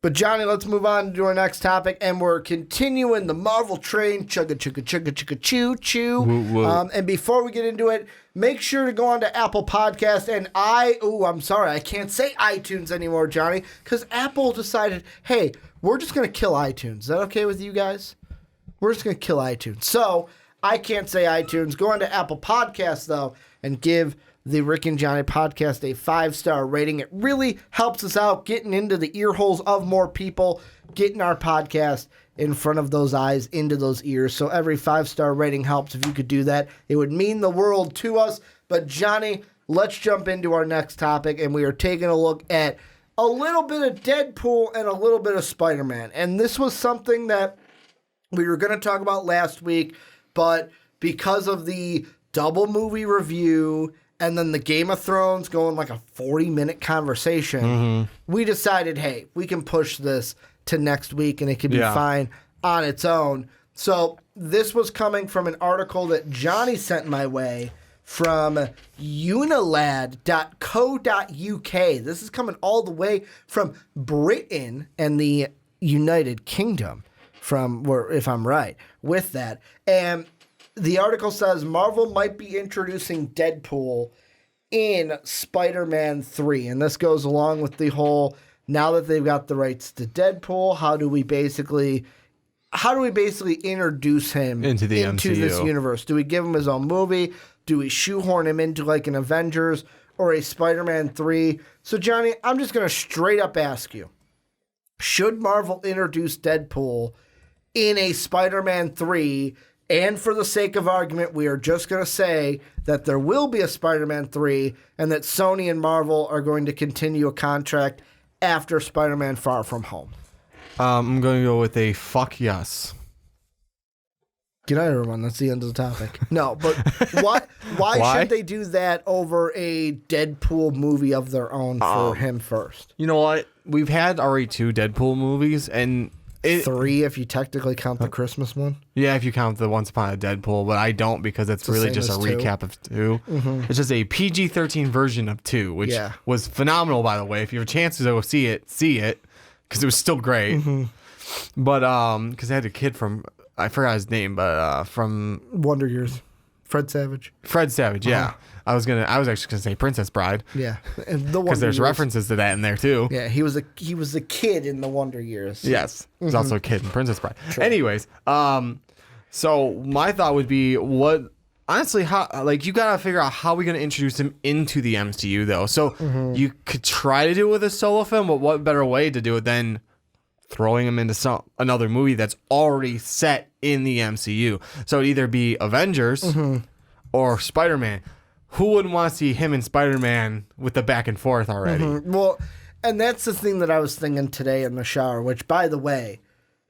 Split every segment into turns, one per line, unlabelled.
But Johnny, let's move on to our next topic, and we're continuing the Marvel train, chugga chugga chugga chugga choo choo.
Woo.
And before we get into it, make sure to go on to Apple Podcast. And I'm sorry, I can't say iTunes anymore, Johnny, because Apple decided, hey, we're just gonna kill iTunes. Is that okay with you guys? We're just gonna kill iTunes. So I can't say iTunes. Go on to Apple Podcasts though, and give the Rick and Johnny podcast a 5-star rating. It really helps us out getting into the ear holes of more people, getting our podcast in front of those eyes, into those ears. So every 5-star rating helps. If you could do that, it would mean the world to us. But Johnny, let's jump into our next topic, and we are taking a look at a little bit of Deadpool and a little bit of Spider-Man. And this was something that we were going to talk about last week, but because of the double movie review and then the Game of Thrones going like a 40-minute conversation, we decided, hey, we can push this to next week and it can be fine on its own. So this was coming from an article that Johnny sent my way from unilad.co.uk. This is coming all the way from Britain and the United Kingdom, from where, if I'm right with that. And the article says Marvel might be introducing Deadpool in Spider-Man 3. And this goes along with the whole, now that they've got the rights to Deadpool, how do we basically introduce him into
MCU.
This universe? Do we give him his own movie? Do we shoehorn him into like an Avengers or a Spider-Man 3? So Johnny, I'm just going to straight up ask you, should Marvel introduce Deadpool in a Spider-Man 3? And for the sake of argument, we are just going to say that there will be a Spider-Man 3 and that Sony and Marvel are going to continue a contract after Spider-Man Far From Home.
I'm going to go with a fuck yes.
Good night, everyone. That's the end of the topic. No, but why should they do that over a Deadpool movie of their own for him first?
You know what? We've had already 2 Deadpool movies, and
3 if you technically count the Christmas one.
Yeah, if you count the Once Upon a Deadpool, but I don't because it's really just a recap of 2. It's just a PG-13 version of 2, which was phenomenal, by the way. If you have a chance to go see it, because it was still great. But because I had a kid from, I forgot his name, but from
Wonder Years, Fred Savage.
Yeah. I was actually gonna say Princess Bride.
Yeah,
because there's references to that in there too.
Yeah, he was a kid in the Wonder Years.
Yes, he's also a kid in Princess Bride. True. Anyways, so my thought would be, how you gotta figure out how we're gonna introduce him into the MCU though. So you could try to do it with a solo film, but what better way to do it than throwing him into another movie that's already set in the MCU? So it'd either be Avengers or Spider-Man. Who wouldn't want to see him and Spider-Man with the back and forth already?
Well, and that's the thing that I was thinking today in the shower, which, by the way,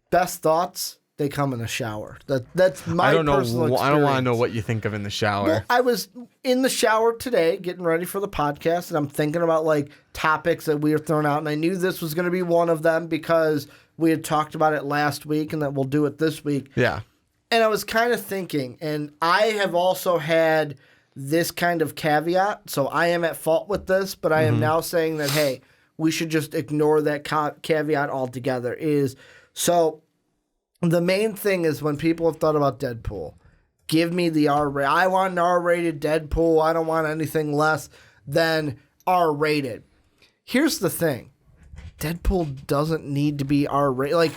best thoughts, they come in the shower. That's my personal experience.
I don't want to know what you think of in the shower.
Well, I was in the shower today getting ready for the podcast, and I'm thinking about like topics that we were throwing out, and I knew this was going to be one of them because we had talked about it last week and that we'll do it this week.
Yeah.
And I was kind of thinking, and I have also had this kind of caveat, so I am at fault with this, but I am now saying that, hey, we should just ignore that caveat altogether. So the main thing is when people have thought about Deadpool, give me the R-rated. I want an R-rated Deadpool. I don't want anything less than R-rated. Here's the thing. Deadpool doesn't need to be R-rated. Like,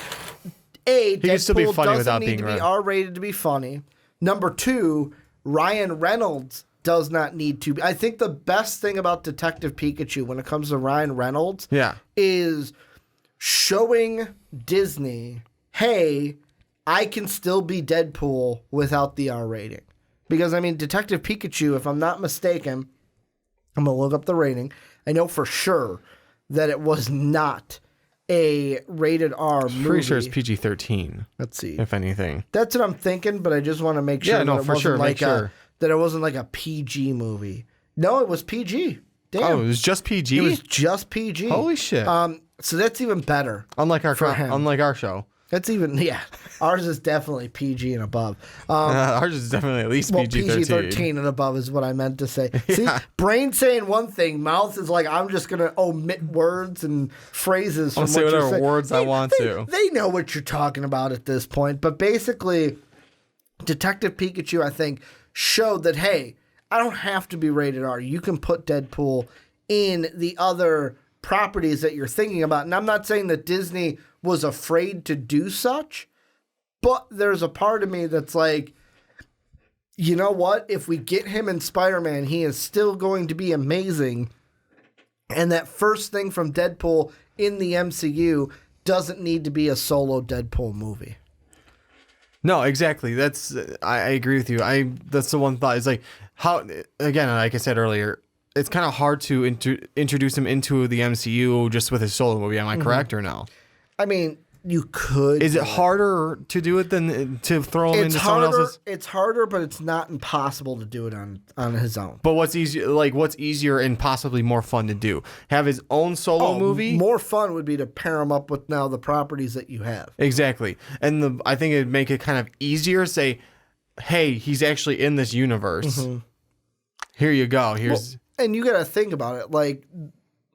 he can still be funny without being
R-rated to be funny. Number 2, Ryan Reynolds does not need to be. I think the best thing about Detective Pikachu when it comes to Ryan Reynolds is showing Disney, hey, I can still be Deadpool without the R rating. Because, I mean, Detective Pikachu, if I'm not mistaken, I'm going to look up the rating. I know for sure that it was not a rated R movie.
Pretty sure it's PG-13.
Let's see.
If anything.
That's what I'm thinking, but I just want to make sure that it wasn't like a PG movie. No, it was PG. Damn.
Oh, it was just PG?
It was just PG.
Holy shit.
So that's even better.
Unlike our show.
That's even, yeah. Ours is definitely PG and above.
Ours is definitely at least PG-13.
PG-13 and above is what I meant to say. See, brain saying one thing, mouth is like, I'm just going to omit words and phrases from
I'll say
what you're
whatever
saying.
words I want to.
They know what you're talking about at this point. But basically, Detective Pikachu, I think, showed that, hey, I don't have to be rated R. You can put Deadpool in the other properties that you're thinking about. And I'm not saying that Disney was afraid to do such, but there's a part of me that's like, you know what? If we get him in Spider-Man, he is still going to be amazing. And that first thing from Deadpool in the MCU doesn't need to be a solo Deadpool movie.
No, exactly. That's I agree with you. That's the one thought. It's like how, again, like I said earlier, it's kind of hard to introduce him into the MCU just with his solo movie. Am I correct or no?
I mean, you could.
Is it harder to do it than to throw him into someone else's?
It's harder, but it's not impossible to do it on his own.
But what's easier? Like, what's easier and possibly more fun to do? Have his own solo movie?
More fun would be to pair him up with now the properties that you have.
Exactly, and I think it'd make it kind of easier. Say, hey, he's actually in this universe. Mm-hmm. Here you go. Here's.
And you got to think about it. Like,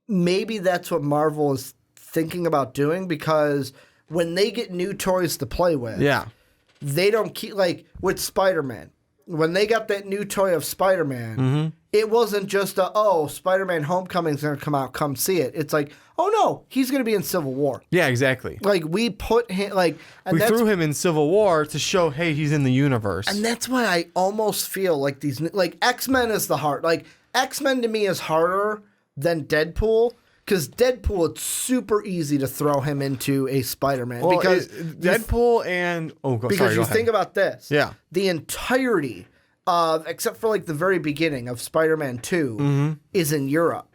maybe that's what Marvel is thinking about doing, because when they get new toys to play with, they don't keep, like with Spider-Man. When they got that new toy of Spider-Man, it wasn't just Spider-Man Homecoming's going to come out, come see it. It's like, oh no, he's going to be in Civil War.
Yeah, exactly.
Like we put him, like
we threw him in Civil War to show, hey, he's in the universe.
And that's why I almost feel like these, like X-Men is the hard, like X-Men to me is harder than Deadpool. Because Deadpool, it's super easy to throw him into a Spider-Man.
Well,
because
Deadpool and...
Because you think about this.
Yeah.
The entirety of, except for like the very beginning of Spider-Man 2, is in Europe.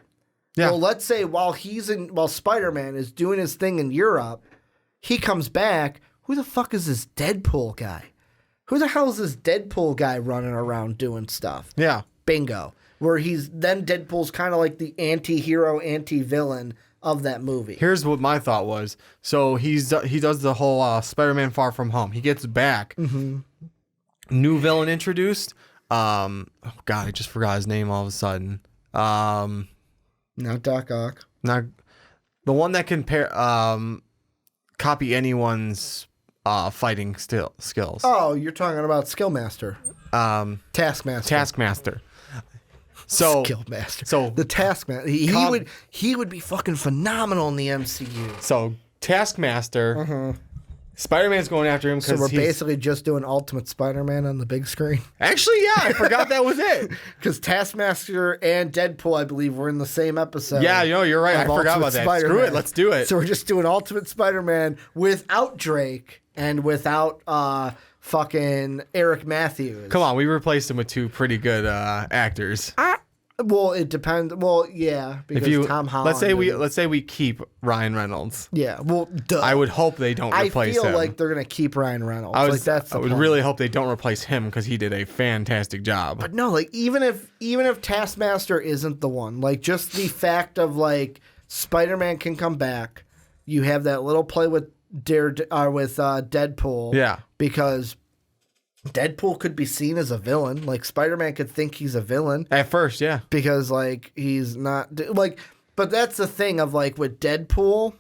Yeah. Well, let's say while Spider-Man is doing his thing in Europe, he comes back. Who the fuck is this Deadpool guy? Who the hell is this Deadpool guy running around doing stuff?
Yeah.
Bingo. Where Deadpool's kind of like the anti-hero, anti-villain of that movie.
Here's what my thought was. So he does the whole Spider-Man Far From Home. He gets back. New villain introduced. Oh God, I just forgot his name all of a sudden.
Not Doc Ock.
Not the one that can copy anyone's fighting skills.
Oh, you're talking about Skillmaster.
Taskmaster. So
Skillmaster.
So
the Taskmaster. He would be fucking phenomenal in the MCU.
So Taskmaster. Spider-Man's going after him because
we're basically just doing Ultimate Spider-Man on the big screen.
Actually, yeah, I forgot that was it.
Because Taskmaster and Deadpool, I believe, were in the same episode.
Yeah, you're right. I forgot about that.
Spider-Man.
Screw it, let's do it.
So we're just doing Ultimate Spider-Man without Drake and without fucking Eric Matthews.
Come on, we replaced him with two pretty good actors.
Well, it depends. Well, yeah, because Tom Holland.
Let's say we keep Ryan Reynolds.
Yeah, well, duh.
I would hope they don't replace him.
I feel like they're gonna keep Ryan Reynolds. I
would really hope they don't replace him because he did a fantastic job.
But no, like even if Taskmaster isn't the one, like just the fact of like Spider-Man can come back, you have that little play with Deadpool.
Yeah,
because Deadpool could be seen as a villain. Like Spider-Man could think he's a villain
at first, yeah,
because like he's not like. But that's the thing of like with Deadpool,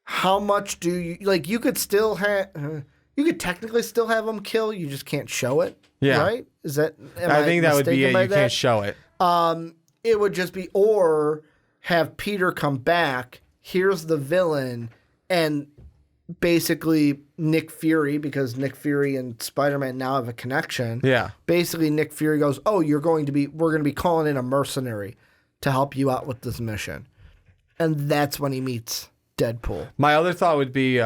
how much do you like? You could still have, you could technically still have him kill. You just can't show it.
Yeah,
right? Is that?
I think that would be it. You can't show it.
It would just be or have Peter come back. Here's the villain and. Basically Nick Fury, because Nick Fury and Spider-Man now have a connection.
Yeah.
Basically Nick Fury goes, "Oh, we're going to be calling in a mercenary to help you out with this mission." And that's when he meets Deadpool.
My other thought would be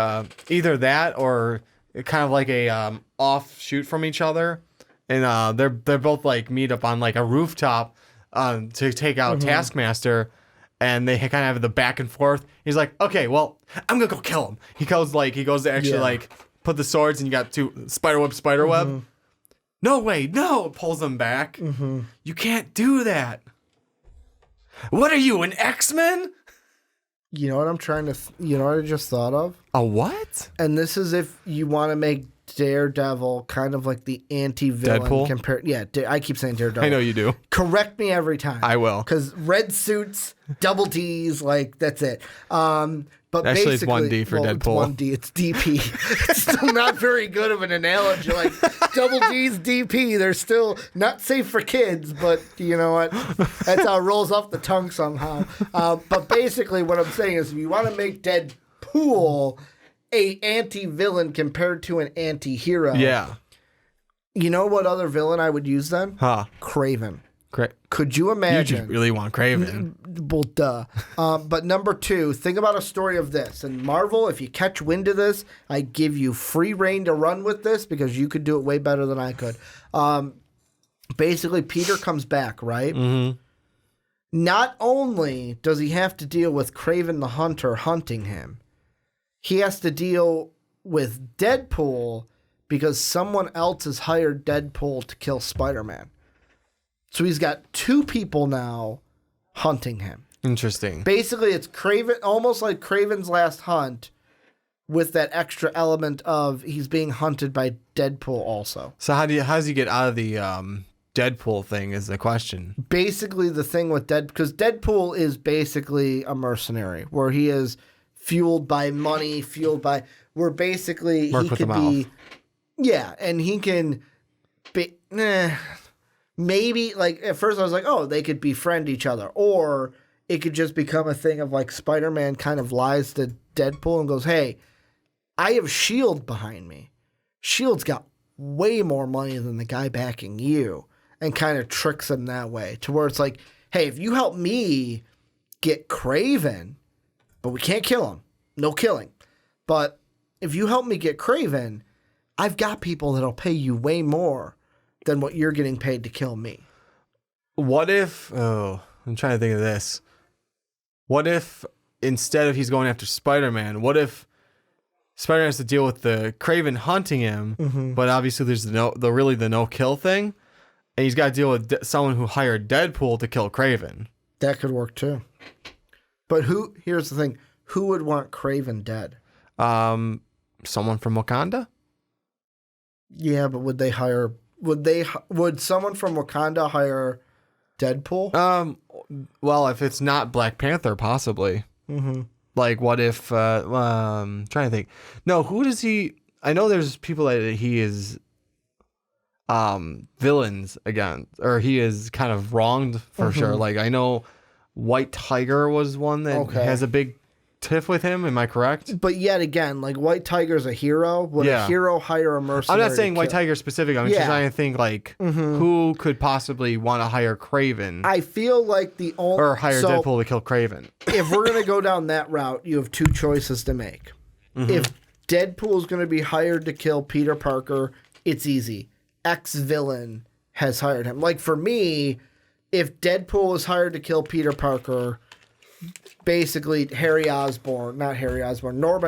either that or kind of like a offshoot from each other. And they're both like meet up on like a rooftop to take out Taskmaster. And they kind of have the back and forth. He's like, "Okay, well, I'm gonna go kill him." He goes to actually like put the swords, and you got two spider web. No way, no! Pulls them back. You can't do that. What are you, an X-Men?
You know what I'm trying to? You know what I just thought of?
A what?
And this is if you want to make Daredevil kind of like the anti-villain.
Deadpool?
I keep saying Daredevil.
I know you do.
Correct me every time.
I will.
Because red suits, double D's, like that's it. But
Actually, it's
basically,
1D for Deadpool.
It's 1D. It's DP. It's still not very good of an analogy. Like double D's, DP. They're still not safe for kids, but you know what? That's how it rolls off the tongue somehow. But basically, what I'm saying is, if you want to make Deadpool a anti-villain compared to an anti-hero,
Yeah.
you know what other villain I would use then?
Huh.
Craven. Could you
You
imagine?
just really want Craven.
Well, duh. But number 2, think about a story of this. And Marvel, if you catch wind of this, I give you free reign to run with this because you could do it way better than I could. Basically, Peter comes back, right?
Mm-hmm.
Not only does he have to deal with Craven the Hunter hunting him, he has to deal with Deadpool because someone else has hired Deadpool to kill Spider-Man. So he's got 2 people now hunting him.
Interesting.
Basically, it's Craven, almost like Craven's Last Hunt, with that extra element of he's being hunted by Deadpool also.
So how does he get out of the Deadpool thing is the question.
Basically, the thing with because Deadpool is basically a mercenary, where he is fueled by money, where basically
Work
he
with
could
the
be,
mouth.
yeah, and he can be, maybe, like, at first I was like, oh, they could befriend each other. Or it could just become a thing of, like, Spider-Man kind of lies to Deadpool and goes, hey, I have S.H.I.E.L.D. behind me. S.H.I.E.L.D.'s got way more money than the guy backing you. And kind of tricks him that way. To where it's like, hey, if you help me get Craven, but we can't kill him. No killing. But if you help me get Craven, I've got people that'll pay you way more than what you're getting paid to kill me.
What if, I'm trying to think of this. What if instead of he's going after Spider-Man, what if Spider-Man has to deal with the Craven hunting him, but obviously there's the no-kill thing, and he's got to deal with someone who hired Deadpool to kill Craven.
That could work too. But here's the thing, who would want Craven dead?
Someone from Wakanda?
Yeah, but would someone from Wakanda hire Deadpool?
Well, if it's not Black Panther, possibly.
Mm-hmm.
Like, what if, trying to think. No, who does he, I know there's people that he is, villains against, or he is kind of wronged for sure. Like, I know White Tiger was one that has a big tiff with him. Am I correct?
But yet again, like, White Tiger's a hero. Would a hero hire a mercenary?
I'm not saying White Tiger specific. I'm just trying to think, like, who could possibly want to hire Craven?
I feel like the only...
Or hire Deadpool to kill Craven.
If we're going to go down that route, you have 2 choices to make. If Deadpool is going to be hired to kill Peter Parker, it's easy. X-villain has hired him. Like, for me, if Deadpool was hired to kill Peter Parker... Basically, Norman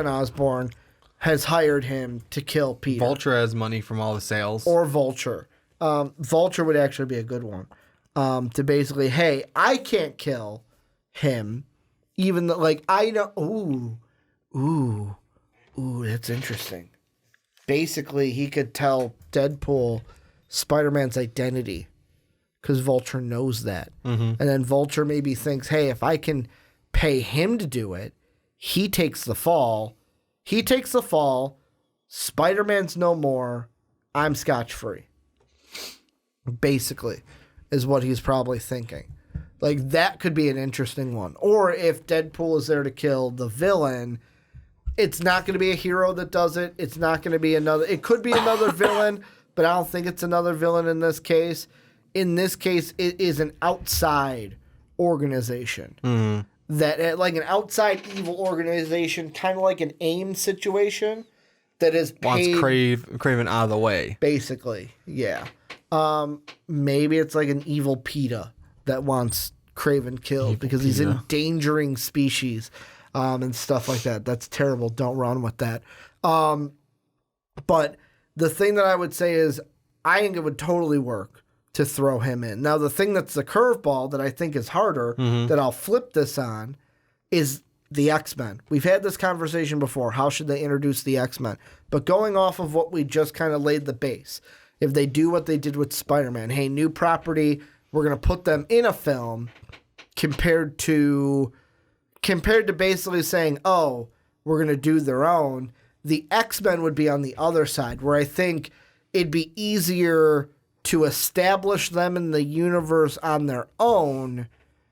Osborn has hired him to kill Peter.
Vulture has money from all the sales.
Or Vulture. Vulture would actually be a good one. To basically, hey, I can't kill him, even though, like, I know. Ooh, that's interesting. Basically, he could tell Deadpool Spider-Man's identity because Vulture knows that. And then Vulture maybe thinks, hey, if I can pay him to do it, he takes the fall. Spider-Man's no more. I'm scotch-free. Basically, is what he's probably thinking. Like, that could be an interesting one. Or if Deadpool is there to kill the villain, it's not going to be a hero that does it. It's not going to be another... It could be another villain, but I don't think it's another villain in this case. In this case, it is an outside organization. That, like, an outside evil organization, kind of like an AIM situation, that is paid...
Wants Craven out of the way.
Basically, yeah. Maybe it's like an evil PETA that wants Craven killed because he's endangering species and stuff like that. That's terrible. Don't run with that. But the thing that I would say is I think it would totally work to throw him in. Now, the thing that's the curveball that I think is harder, that I'll flip this on, is the X-Men. We've had this conversation before. How should they introduce the X-Men? But going off of what we just kind of laid the base, if they do what they did with Spider-Man, hey, new property, we're going to put them in a film compared to basically saying, oh, we're going to do their own. The X-Men would be on the other side, where I think it'd be easier to establish them in the universe on their own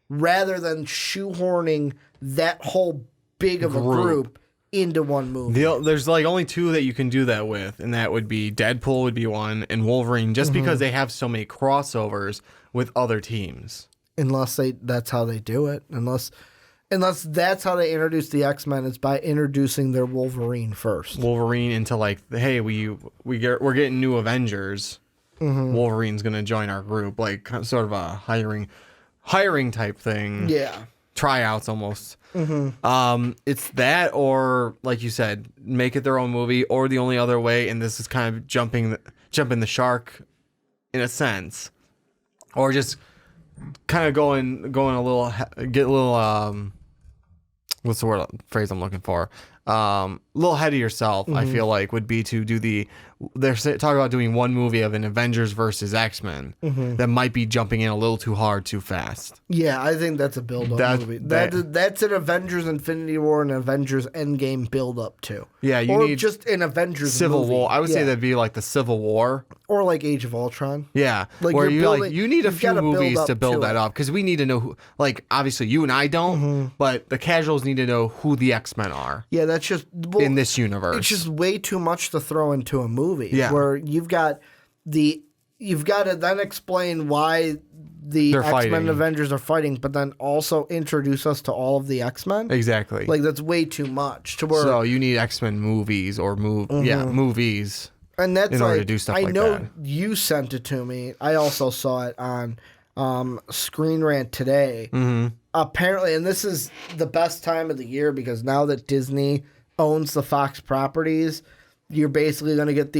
rather than shoehorning that whole big of a group into one movie.
There's like only two that you can do that with, and that would be Deadpool would be one, and Wolverine, just because they have so many crossovers with other teams.
Unless that's how they do it. Unless that's how they introduce the X-Men, is by introducing their Wolverine first.
Wolverine into like, hey, we're getting new Avengers. Wolverine's gonna join our group, like sort of a hiring type thing.
Yeah. Tryouts
almost. It's that, or like you said, make it their own movie, or the only other way, and this is kind of jumping the shark in a sense, or just kind of going a little, get a little what's the phrase I'm looking for? A little ahead of yourself. I feel like would be to do they're talking about doing one movie of an Avengers versus X-Men that might be jumping in a little too hard, too fast.
Yeah, I think that's a build-up movie. That's an Avengers Infinity War and Avengers Endgame build-up too.
Yeah, you need
just an Avengers
Civil
movie.
War. I would say that'd be like the Civil War.
Or like Age of Ultron.
Yeah,
like
where you need a few movies to build that up, because we need to know who, like, obviously you and I don't, but the casuals need to know who the X-Men are.
Yeah, that's just
in this universe.
It's just way too much to throw into a movie.
Yeah.
Where you've got to then explain why the
They're
X-Men
fighting.
and Avengers are fighting, but then also introduce us to all of the X-Men.
Exactly.
Like, that's way too much.
So you need X-Men movies or movies.
And that's
in order to do stuff like that.
I know you sent it to me. I also saw it on Screen Rant today. Apparently, and this is the best time of the year, because now that Disney owns the Fox properties, you're basically going to get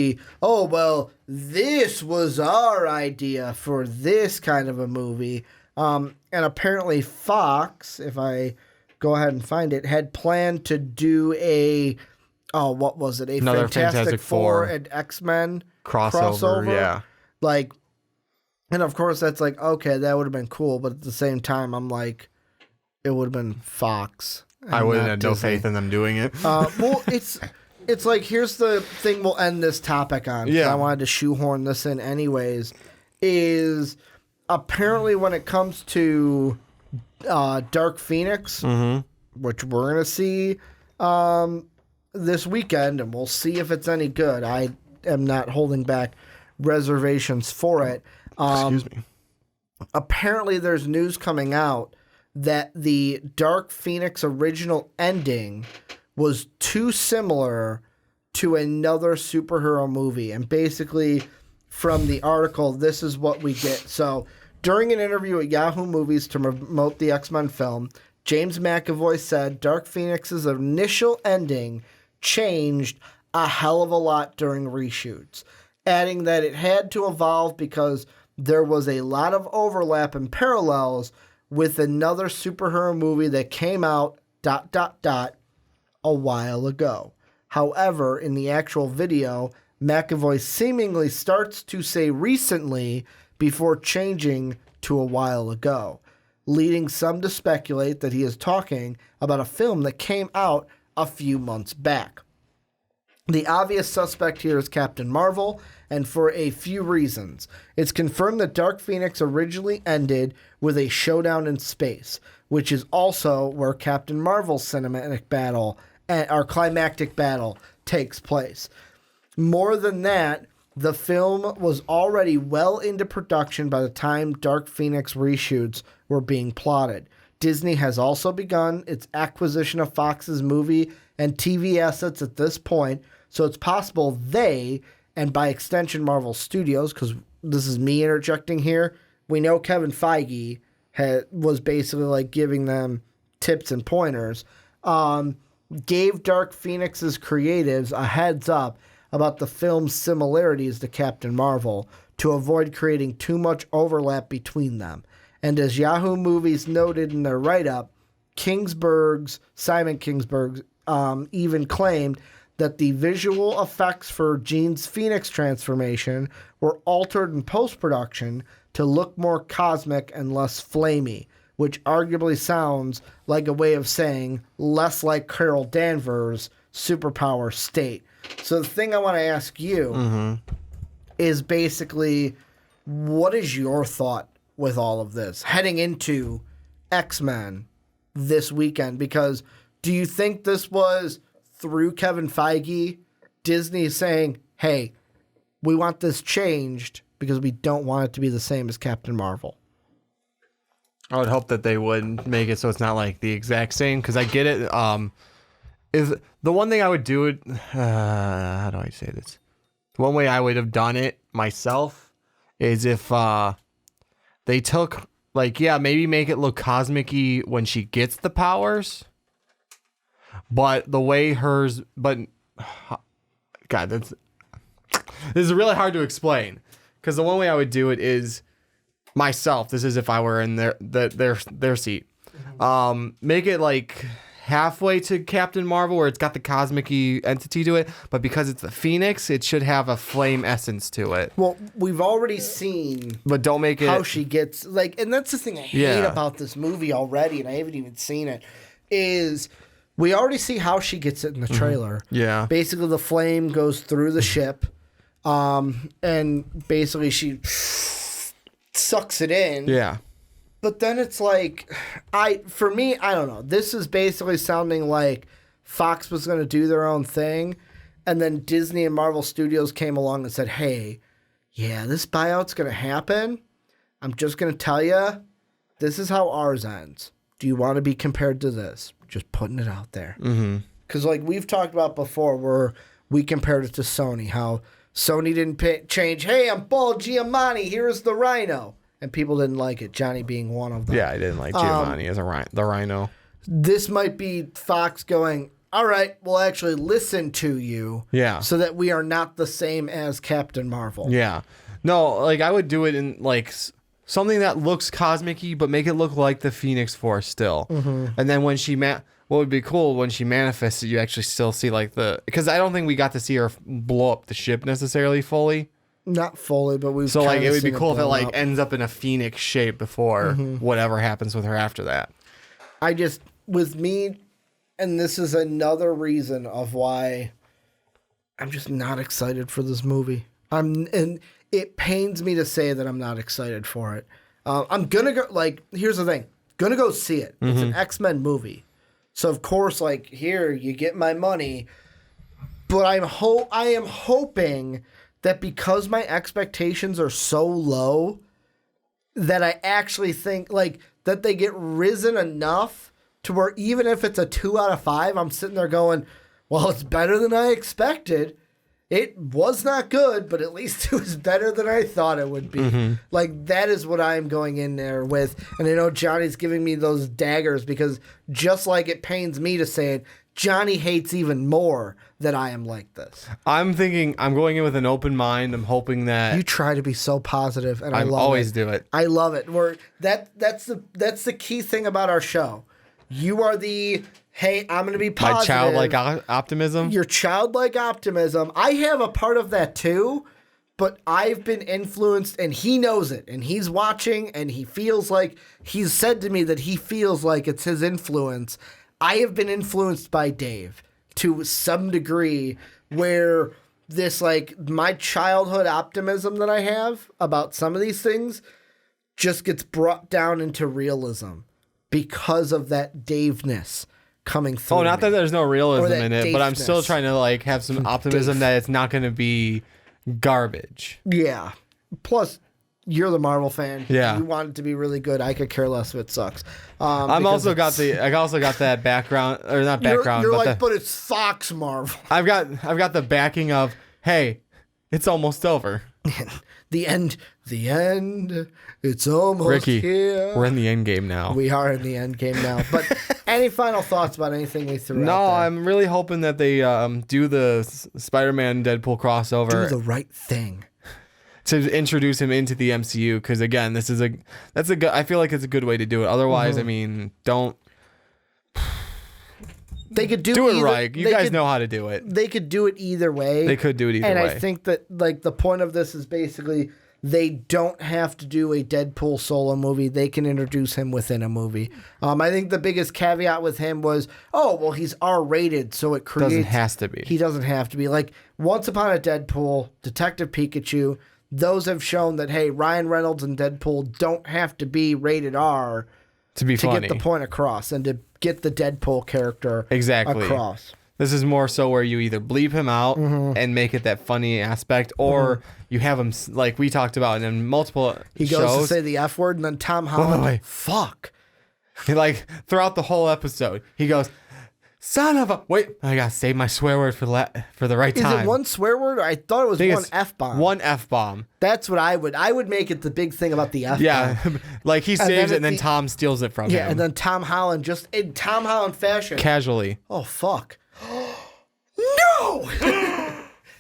this was our idea for this kind of a movie. And apparently Fox, if I go ahead and find it, had planned to do what was it?
Another Fantastic Four
and X-Men
crossover. Yeah.
Like, and of course that's like, okay, that would have been cool. But at the same time, I'm like, it would have been Fox.
I wouldn't have no faith in them doing it.
Well, it's like, here's the thing we'll end this topic on.
Yeah.
I wanted to shoehorn this in anyways, is apparently when it comes to Dark Phoenix, which we're going to see this weekend, and we'll see if it's any good. I am not holding back reservations for it.
Excuse me.
Apparently there's news coming out that the Dark Phoenix original ending was too similar to another superhero movie. And basically, from the article, this is what we get. So, during an interview at Yahoo Movies to promote the X-Men film, James McAvoy said Dark Phoenix's initial ending changed a hell of a lot during reshoots, adding that it had to evolve because there was a lot of overlap and parallels with another superhero movie that came out ... a while ago. However, in the actual video, McAvoy seemingly starts to say recently before changing to a while ago, leading some to speculate that he is talking about a film that came out a few months back. The obvious suspect here is Captain Marvel, and for a few reasons. It's confirmed that Dark Phoenix originally ended with a showdown in space, which is also where Captain Marvel's cinematic battle, our climactic battle, takes place. More than that, the film was already well into production by the time Dark Phoenix reshoots were being plotted. Disney has also begun its acquisition of Fox's movie and TV assets at this point, so it's possible they, and by extension Marvel Studios, because this is me interjecting here, we know Kevin Feige was basically like giving them tips and pointers, gave Dark Phoenix's creatives a heads up about the film's similarities to Captain Marvel to avoid creating too much overlap between them. And as Yahoo Movies noted in their write-up, Simon Kingsberg's even claimed that the visual effects for Jean's Phoenix transformation were altered in post-production to look more cosmic and less flamey, which arguably sounds like a way of saying less like Carol Danvers' superpower state. So the thing I want to ask you is basically, what is your thought with all of this heading into X-Men this weekend? Because do you think this was through Kevin Feige, Disney saying, hey, we want this changed because we don't want it to be the same as Captain Marvel?
I would hope that they would make it so it's not like the exact same, because I get it. Is the one thing I would do it, how do I say this? One way I would have done it myself is if they took, like, yeah, maybe make it look cosmic-y when she gets the powers, but the way hers, but God, this is really hard to explain, because the one way I would do it is myself. This is if I were in their seat. Make it like halfway to Captain Marvel, where it's got the cosmic-y entity to it, but because it's the Phoenix, it should have a flame essence to it.
Well, we've already seen,
but don't make it
how she gets, like, and that's the thing I hate about this movie already, and I haven't even seen it, is we already see how she gets it in the trailer.
Yeah.
Basically, the flame goes through the ship, and basically she sucks it in.
Yeah.
But then it's like, for me, I don't know. This is basically sounding like Fox was going to do their own thing, and then Disney and Marvel Studios came along and said, hey, yeah, this buyout's going to happen. I'm just going to tell you, this is how ours ends. Do you want to be compared to this? Just putting it out there. Because like we've talked about before, where we compared it to Sony, how Sony didn't change, hey, I'm Paul Giamatti, here's the Rhino. And people didn't like it, Johnny being one of them.
Yeah, I didn't like Giovanni as the Rhino.
This might be Fox going, all right, we'll actually listen to you.
Yeah.
So that we are not the same as Captain Marvel.
Yeah. No, like I would do it in like something that looks cosmic-y, but make it look like the Phoenix Force still. And then when she what would be cool when she manifests, you actually still see like because I don't think we got to see her blow up the ship necessarily fully.
Not fully, but we've
so like it would be
seen
cool if it like
up.
ends up in a Phoenix shape before whatever happens with her after that.
I just, with me, and this is another reason of why I'm just not excited for this movie. And it pains me to say that I'm not excited for it. I'm gonna go, like, here's the thing, gonna go see it. It's an X-Men movie, so of course, like, here you get my money. But I am hoping that because my expectations are so low, that I actually think like that they get risen enough to where even if it's a 2 out of 5, I'm sitting there going, well, it's better than I expected. It was not good, but at least it was better than I thought it would be. Like, that is what I'm going in there with. And I know Johnny's giving me those daggers because just like it pains me to say it, Johnny hates even more that I am like this.
I'm thinking I'm going in with an open mind. I'm hoping that
You try to be so positive, and I love
always
it.
do it.
I love it. That's the key thing about our show. You are the, hey, I'm going to be positive.
My childlike optimism.
Your childlike optimism. I have a part of that too, but I've been influenced, and he knows it, and he's watching, and he feels like, he's said to me that he feels like it's his influence. I have been influenced by Dave to some degree, where this, like, my childhood optimism that I have about some of these things just gets brought down into realism because of that Dave-ness coming through.
Oh, not that there's no realism in it, but I'm
Dave-ness.
still trying to like have some optimism that it's not going to be garbage.
Yeah. Plus, you're the Marvel fan.
Yeah.
You want it to be really good. I could care less if it sucks.
I also got that background, or not background.
You're
but
like, but it's Fox Marvel.
I've got the backing of, hey, it's almost over.
The end. It's almost
Ricky,
here.
we're in the end game now.
We are in the end game now. But any final thoughts about anything we threw
No,
out there?
I'm really hoping that they do the Spider-Man Deadpool crossover.
Do the right thing.
To introduce him into the MCU, because again, I feel like it's a good way to do it. Otherwise, I mean, don't
They could
do it right. You guys know how to do it.
They could do it either way.
They could do it either way.
And I think that like the point of this is basically they don't have to do a Deadpool solo movie. They can introduce him within a movie. I think the biggest caveat with him was, he's R-rated, so it creates...
Doesn't have to be.
He doesn't have to be. Like, Once Upon a Deadpool, Detective Pikachu, those have shown that, hey, Ryan Reynolds and Deadpool don't have to be rated R
to get
the point across and to get the Deadpool character across.
This is more so where you either bleep him out and make it that funny aspect, or you have him, like we talked about in multiple
He goes to say the F word, and then Tom Holland,
wait.
fuck.
Like, throughout the whole episode, he goes, son of a... Wait, I gotta save my swear word for the right time.
Is it one swear word? I thought it was one F-bomb.
One F-bomb.
That's what I would make it the big thing about the F-bomb.
Yeah, like he saves it and then Tom steals it from him.
Yeah, and then Tom Holland, just in Tom Holland fashion.
Casually.
Oh, fuck. No!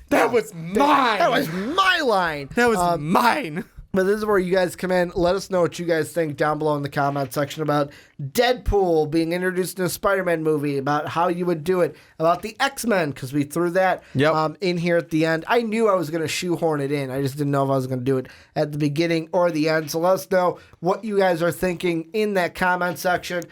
That was mine!
That was my line!
That was mine!
But this is where you guys come in. Let us know what you guys think down below in the comment section about Deadpool being introduced in a Spider-Man movie, about how you would do it, about the X-Men, because we threw that in here at the end. I knew I was going to shoehorn it in. I just didn't know if I was going to do it at the beginning or the end. So let us know what you guys are thinking in that comment section.